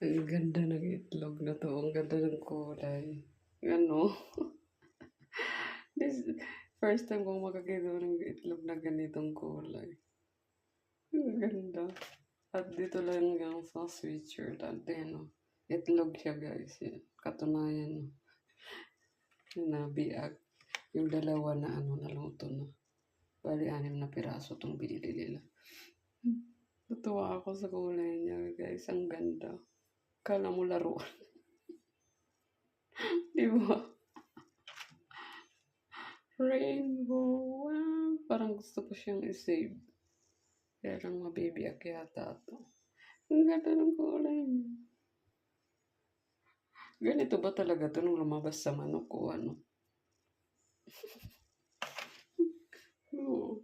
Ang ganda ng itlog na 'to, ang ganda ng kulay. Ano, this first time kong makakita ng itlog na ganitong kulay. Ang ganda. At dito lang yan sa Switzerland, ayan o. Itlog siya guys, yan. Katunayan na biag. Yung dalawa na naluto na. Bali, 6 na piraso itong binili nila. Natuwa ako sa kulay niya guys, ang ganda. Kala mo laruan. Di ba? Rainbow. Wow. Parang gusto ko siyang i-save. Kaya lang mabibiyak yata ito. Ang ganda ng kulay niya. Ganito ba talaga ito nung lumabas sa manok o ano? Oo.